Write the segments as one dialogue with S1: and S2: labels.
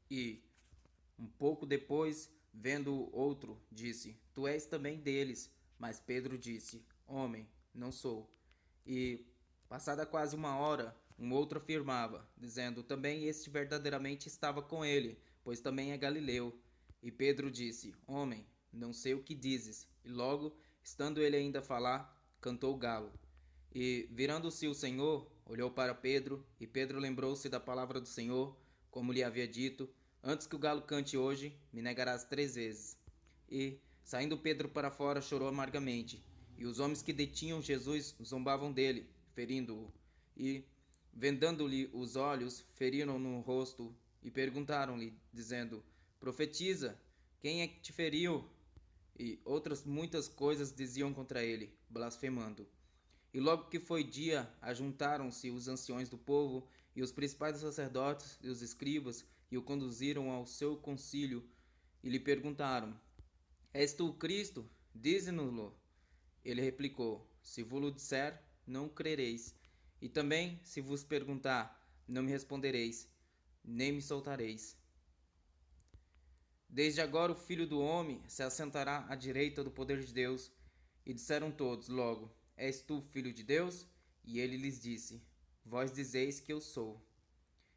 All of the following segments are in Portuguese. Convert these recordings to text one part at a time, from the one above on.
S1: E, um pouco depois, vendo outro, disse: Tu és também deles. Mas Pedro disse: Homem, não sou. E, passada quase uma hora, um outro afirmava, dizendo: Também este verdadeiramente estava com ele, pois também é galileu. E Pedro disse: Homem, não sei o que dizes. E logo, estando ele ainda a falar, cantou o galo. E, virando-se o Senhor, olhou para Pedro, e Pedro lembrou-se da palavra do Senhor, como lhe havia dito: Antes que o galo cante hoje, me negarás 3 vezes. E, saindo Pedro para fora, chorou amargamente. E os homens que detinham Jesus zombavam dele, ferindo-o. E, vendando-lhe os olhos, feriram-no no rosto e perguntaram-lhe, dizendo: Profetiza, quem é que te feriu? E outras muitas coisas diziam contra ele, blasfemando. E logo que foi dia, ajuntaram-se os anciões do povo e os principais dos sacerdotes e os escribas e o conduziram ao seu concílio e lhe perguntaram: És tu o Cristo? Dize-nos-lo. Ele replicou: Se vos disser, não crereis. E também, se vos perguntar, não me respondereis, nem me soltareis. Desde agora o Filho do Homem se assentará à direita do poder de Deus. E disseram todos logo: És tu filho de Deus? E ele lhes disse: Vós dizeis que eu sou.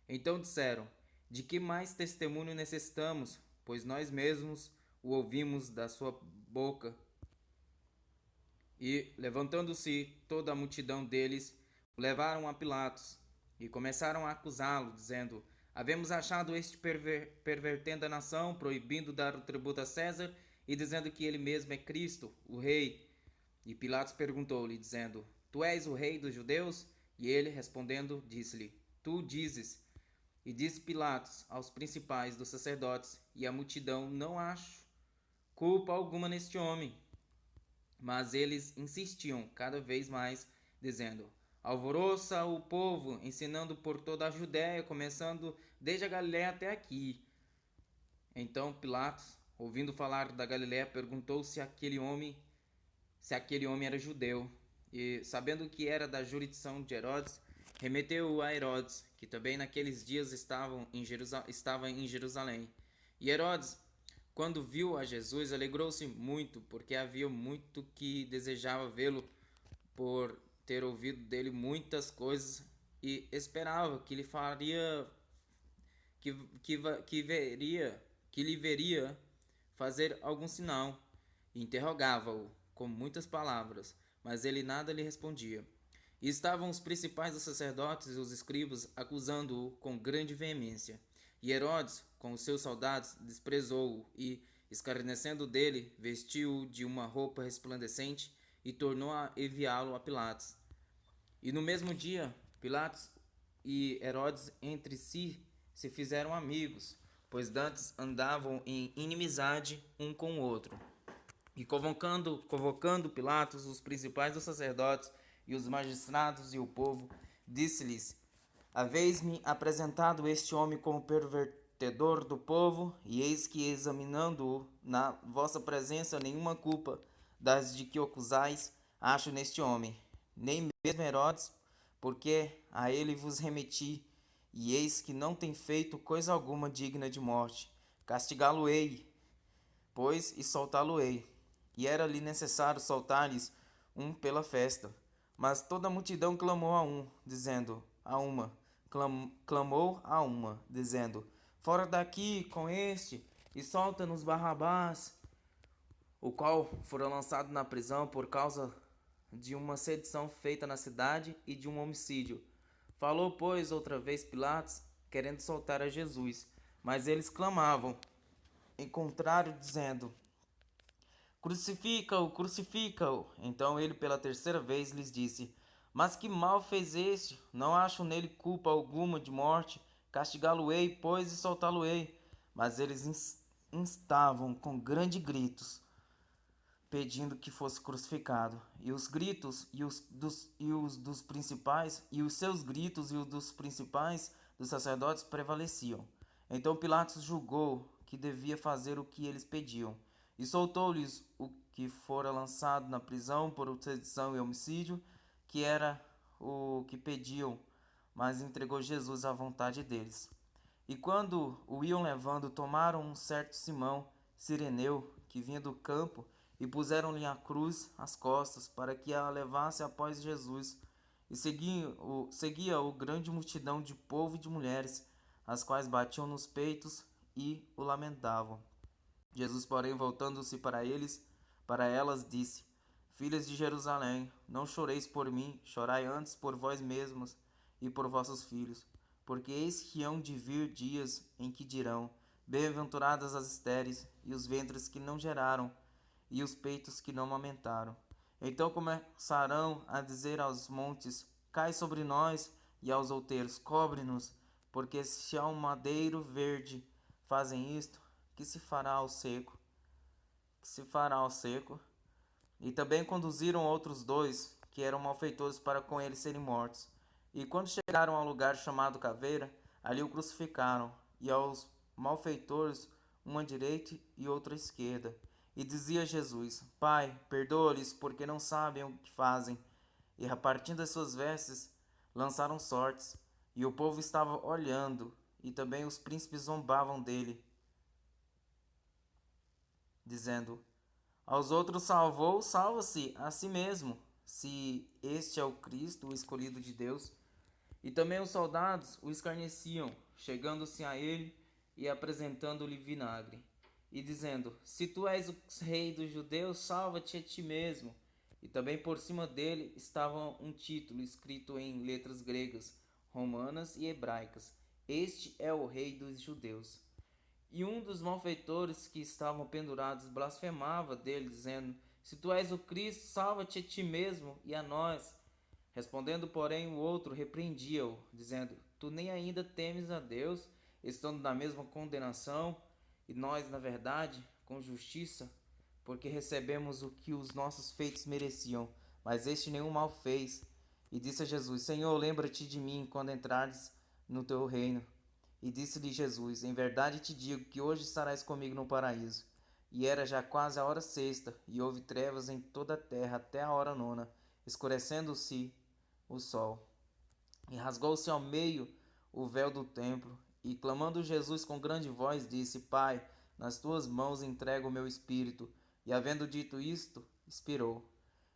S1: Então disseram: De que mais testemunho necessitamos? Pois nós mesmos o ouvimos da sua boca. E, levantando-se toda a multidão deles, o levaram a Pilatos e começaram a acusá-lo, dizendo: Havemos achado este pervertendo a nação, proibindo dar o tributo a César e dizendo que ele mesmo é Cristo, o rei. E Pilatos perguntou-lhe, dizendo: Tu és o rei dos judeus? E ele, respondendo, disse-lhe: Tu dizes. E disse Pilatos aos principais dos sacerdotes e à multidão: Não acho culpa alguma neste homem. Mas eles insistiam cada vez mais, dizendo: Alvoroça o povo, ensinando por toda a Judéia, começando desde a Galiléia até aqui. Então Pilatos, ouvindo falar da Galiléia, perguntou se aquele homem era judeu. E, sabendo que era da jurisdição de Herodes, remeteu-o a Herodes, que também naqueles dias estava em Jerusalém. E Herodes, quando viu a Jesus, alegrou-se muito, porque havia muito que desejava vê-lo, por ter ouvido dele muitas coisas, e esperava que lhe faria que, que lhe veria fazer algum sinal. E interrogava-o com muitas palavras, mas ele nada lhe respondia. E estavam os principais dos sacerdotes e os escribas acusando-o com grande veemência. E Herodes, com os seus soldados, desprezou-o e, escarnecendo dele, vestiu-o de uma roupa resplandecente e tornou a enviá-lo a Pilatos. E no mesmo dia, Pilatos e Herodes entre si se fizeram amigos, pois dantes andavam em inimizade um com o outro. E convocando Pilatos, os principais dos sacerdotes e os magistrados e o povo, disse-lhes: Haveis-me apresentado este homem como pervertedor do povo, e eis que, examinando-o na vossa presença, nenhuma culpa das de que o acusais acho neste homem, nem mesmo Herodes, porque a ele vos remeti, e eis que não tem feito coisa alguma digna de morte. Castigá-lo-ei, pois, e soltá-lo-ei. E era-lhe necessário soltar-lhes um pela festa. Mas toda a multidão clamou a um, dizendo, a uma, clamou a uma, dizendo, Fora daqui com este, e solta-nos Barrabás, o qual fora lançado na prisão por causa de uma sedição feita na cidade e de um homicídio. Falou, pois, outra vez Pilatos, querendo soltar a Jesus, mas eles clamavam, em contrário, dizendo, Crucifica-o, crucifica-o. Então ele pela terceira vez lhes disse, Mas que mal fez este? Não acho nele culpa alguma de morte. Castigá-lo-ei, pois, e soltá-lo-ei. Mas eles instavam com grandes gritos, pedindo que fosse crucificado. E os gritos e os dos principais, e os seus gritos e os dos principais dos sacerdotes prevaleciam. Então Pilatos julgou que devia fazer o que eles pediam, e soltou-lhes o que fora lançado na prisão por sedição e homicídio, que era o que pediam, mas entregou Jesus à vontade deles. E quando o iam levando, tomaram um certo Simão, Cireneu, que vinha do campo, e puseram-lhe a cruz às costas, para que a levasse após Jesus. E seguia-o grande multidão de povo e de mulheres, as quais batiam nos peitos e o lamentavam. Jesus, porém, voltando-se para elas, disse: Filhas de Jerusalém, não choreis por mim, chorai antes por vós mesmos e por vossos filhos. Porque eis que hão de vir dias em que dirão: Bem-aventuradas as estéreis, e os ventres que não geraram, e os peitos que não amamentaram. Então começarão a dizer aos montes: Cai sobre nós, e aos outeiros: Cobre-nos, porque se ao madeiro verde fazem isto, que se fará ao seco? Que se fará ao seco? E também conduziram outros dois, que eram malfeitores, para com ele serem mortos. E quando chegaram ao lugar chamado Caveira, ali o crucificaram, e aos malfeitores, uma à direita e outra à esquerda. E dizia Jesus: Pai, perdoa-lhes, porque não sabem o que fazem. E repartindo as suas vestes, lançaram sortes. E o povo estava olhando, e também os príncipes zombavam dele, dizendo: Aos outros salvou, salva-se a si mesmo, se este é o Cristo, o escolhido de Deus. E também os soldados o escarneciam, chegando-se a ele e apresentando-lhe vinagre, e dizendo: Se tu és o rei dos judeus, salva-te a ti mesmo. E também por cima dele estava um título escrito em letras gregas, romanas e hebraicas: Este é o rei dos judeus. E um dos malfeitores que estavam pendurados blasfemava dele, dizendo: Se tu és o Cristo, salva-te a ti mesmo e a nós. Respondendo, porém, o outro repreendia-o, dizendo: Tu nem ainda temes a Deus, estando na mesma condenação, e nós, na verdade, com justiça, porque recebemos o que os nossos feitos mereciam, mas este nenhum mal fez. E disse a Jesus: Senhor, lembra-te de mim quando entrares no teu reino. E disse-lhe Jesus: Em verdade te digo que hoje estarás comigo no paraíso. E era já quase a hora sexta, e houve trevas em toda a terra até a hora nona, escurecendo-se o sol. E rasgou-se ao meio o véu do templo, e clamando Jesus com grande voz, disse: Pai, nas tuas mãos entrego o meu espírito. E havendo dito isto, expirou.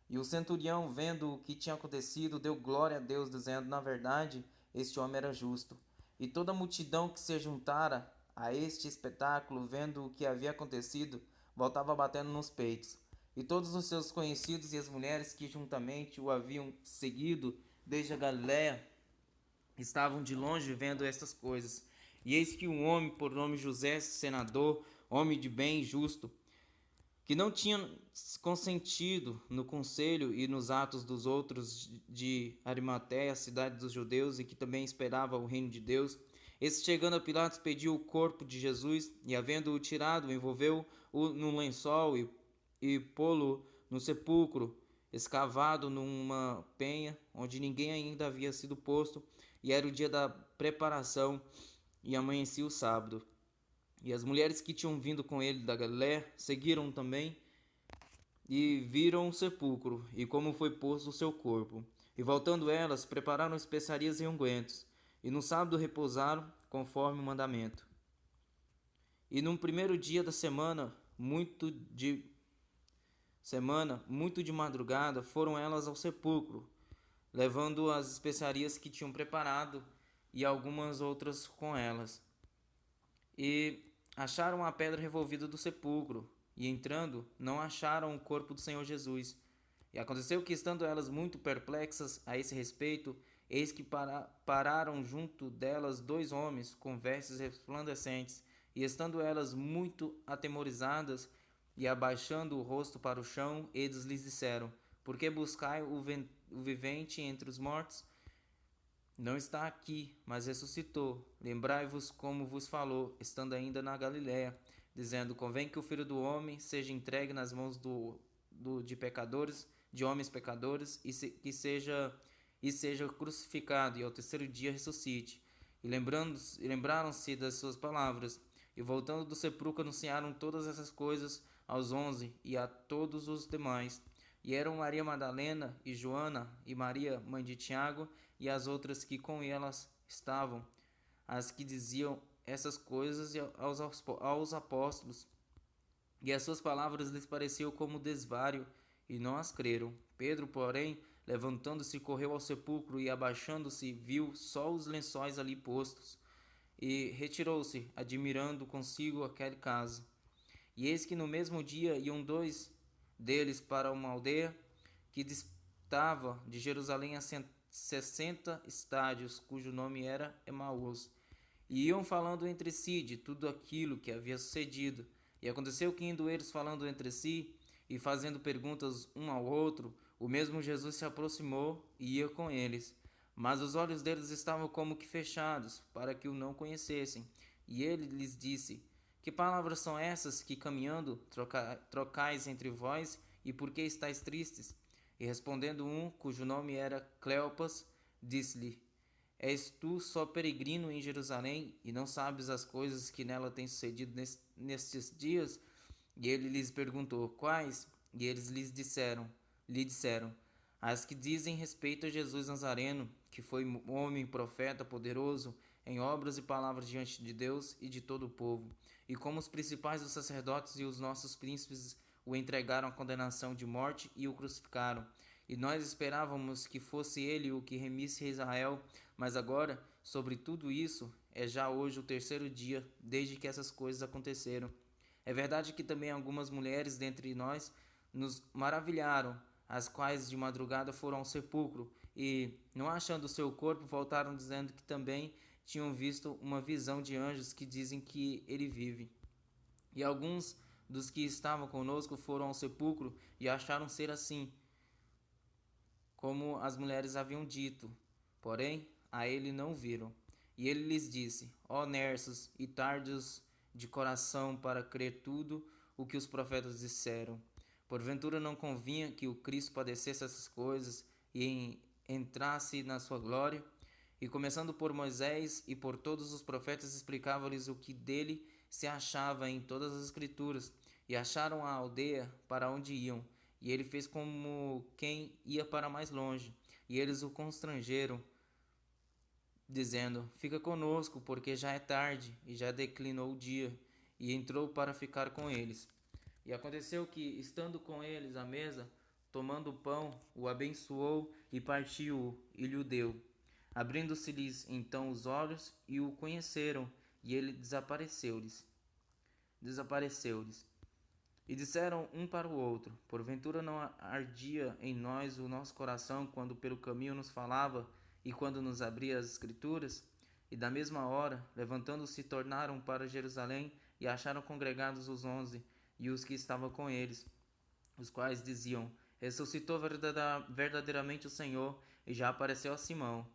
S1: E o centurião, vendo o que tinha acontecido, deu glória a Deus, dizendo: Na verdade, este homem era justo. E toda a multidão que se juntara a este espetáculo, vendo o que havia acontecido, voltava batendo nos peitos. E todos os seus conhecidos e as mulheres que juntamente o haviam seguido desde a Galiléia estavam de longe vendo estas coisas. E eis que um homem por nome José, senador, homem de bem e justo, que não tinha consentido no conselho e nos atos dos outros de Arimateia, cidade dos judeus, e que também esperava o reino de Deus, esse, chegando a Pilatos, pediu o corpo de Jesus, e havendo-o tirado, envolveu-o num lençol e pô-lo no sepulcro, escavado numa penha, onde ninguém ainda havia sido posto, e era o dia da preparação, e amanhecia o sábado. E as mulheres que tinham vindo com ele da Galiléia seguiram também e viram o sepulcro e como foi posto o seu corpo. E voltando elas, prepararam especiarias e ungüentos. E no sábado repousaram conforme o mandamento. E no primeiro dia da muito de madrugada, foram elas ao sepulcro, levando as especiarias que tinham preparado e algumas outras com elas. E acharam a pedra revolvida do sepulcro, e entrando, não acharam o corpo do Senhor Jesus. E aconteceu que, estando elas muito perplexas a esse respeito, eis que pararam junto delas dois homens com vestes resplandecentes, e estando elas muito atemorizadas, e abaixando o rosto para o chão, eles lhes disseram: Por que buscai o vivente entre os mortos? Não está aqui, mas ressuscitou. Lembrai-vos como vos falou, estando ainda na Galiléia, dizendo: Convém que o Filho do Homem seja entregue nas mãos de pecadores, de homens pecadores, e seja crucificado, e ao terceiro dia ressuscite. E lembraram-se das suas palavras, e voltando do sepulcro anunciaram todas essas coisas aos 11 e a todos os demais. E eram Maria Madalena e Joana e Maria, mãe de Tiago, e as outras que com elas estavam, as que diziam essas coisas aos apóstolos, e as suas palavras lhes pareciam como desvario, e não as creram. Pedro, porém, levantando-se, correu ao sepulcro, e abaixando-se, viu só os lençóis ali postos, e retirou-se, admirando consigo aquele caso. E eis que no mesmo dia iam dois deles para uma aldeia que distava de Jerusalém a 60 estádios, cujo nome era Emaús. E iam falando entre si de tudo aquilo que havia sucedido. E aconteceu que, indo eles falando entre si e fazendo perguntas um ao outro, o mesmo Jesus se aproximou e ia com eles. Mas os olhos deles estavam como que fechados, para que o não conhecessem. E ele lhes disse: Que palavras são essas que, caminhando, trocais entre vós, e por que estáis tristes? E respondendo um, cujo nome era Cleopas, disse-lhe: És tu só peregrino em Jerusalém, e não sabes as coisas que nela têm sucedido nestes dias? E ele lhes perguntou: Quais? E eles lhe disseram: As que dizem respeito a Jesus Nazareno, que foi homem, profeta, poderoso em obras e palavras diante de Deus e de todo o povo. E como os principais dos sacerdotes e os nossos príncipes o entregaram à condenação de morte e o crucificaram. E nós esperávamos que fosse ele o que remisse a Israel, mas agora, sobre tudo isso, é já hoje o terceiro dia desde que essas coisas aconteceram. É verdade que também algumas mulheres dentre nós nos maravilharam, as quais de madrugada foram ao sepulcro e, não achando o seu corpo, voltaram dizendo que também tinham visto uma visão de anjos que dizem que ele vive. E alguns dos que estavam conosco foram ao sepulcro e acharam ser assim, como as mulheres haviam dito, porém a ele não viram. E ele lhes disse: Ó nerços e tardos de coração para crer tudo o que os profetas disseram. Porventura não convinha que o Cristo padecesse essas coisas e entrasse na sua glória? E começando por Moisés e por todos os profetas, explicava-lhes o que dele se achava em todas as escrituras. E acharam a aldeia para onde iam. E ele fez como quem ia para mais longe. E eles o constrangeram, dizendo: Fica conosco, porque já é tarde e já declinou o dia. E entrou para ficar com eles. E aconteceu que, estando com eles à mesa, tomando o pão, o abençoou e partiu-o e lhe deu. Abrindo-se-lhes então os olhos e o conheceram, e ele desapareceu-lhes. E disseram um para o outro: Porventura não ardia em nós o nosso coração quando pelo caminho nos falava e quando nos abria as Escrituras? E da mesma hora, levantando-se, tornaram para Jerusalém e acharam congregados os 11 e os que estavam com eles, os quais diziam: Ressuscitou verdadeiramente o Senhor e já apareceu a Simão.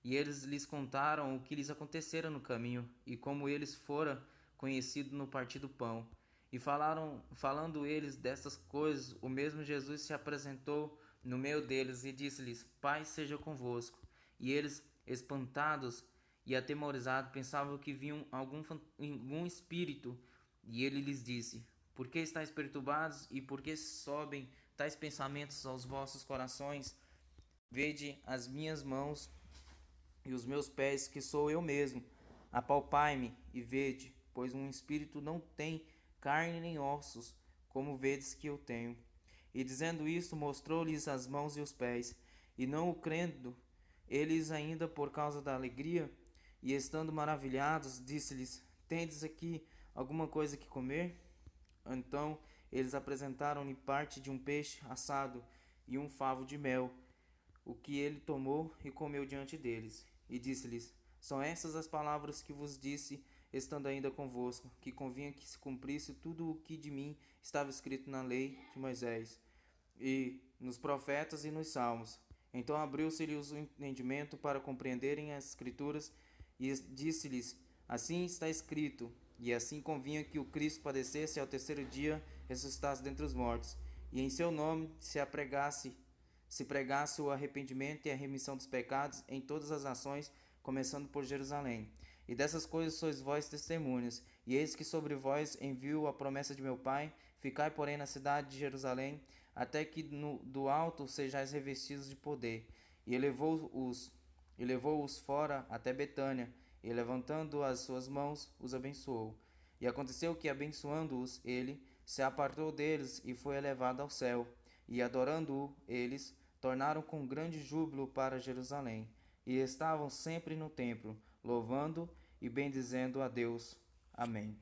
S1: E eles lhes contaram o que lhes acontecera no caminho e como eles fora conhecido no partir do pão. E falando eles destas coisas, o mesmo Jesus se apresentou no meio deles e disse-lhes: Paz seja convosco. E eles, espantados e atemorizados, pensavam que viam algum espírito. E ele lhes disse: Por que estáis perturbados e por que sobem tais pensamentos aos vossos corações? Vede as minhas mãos e os meus pés, que sou eu mesmo. Apalpai-me e vede, pois um espírito não tem carne nem ossos, como vedes que eu tenho. E dizendo isto, mostrou-lhes as mãos e os pés. E não o crendo, eles ainda por causa da alegria, e estando maravilhados, disse-lhes: Tendes aqui alguma coisa que comer? Então eles apresentaram-lhe parte de um peixe assado e um favo de mel, o que ele tomou e comeu diante deles. E disse-lhes: São estas as palavras que vos disse, estando ainda convosco, que convinha que se cumprisse tudo o que de mim estava escrito na lei de Moisés, e nos profetas e nos salmos. Então abriu-se-lhes o entendimento para compreenderem as Escrituras, e disse-lhes: Assim está escrito, e assim convinha que o Cristo padecesse e ao terceiro dia ressuscitasse dentre os mortos, e em seu nome se pregasse o arrependimento e a remissão dos pecados em todas as nações, começando por Jerusalém. E dessas coisas sois vós testemunhas. E eis que sobre vós envio a promessa de meu Pai. Ficai, porém, na cidade de Jerusalém, até que do alto sejais revestidos de poder. E levou-os fora até Betânia, e levantando as suas mãos, os abençoou. E aconteceu que, abençoando-os, ele se apartou deles e foi elevado ao céu. E adorando-o, eles tornaram com grande júbilo para Jerusalém, e estavam sempre no templo, louvando e bendizendo a Deus. Amém.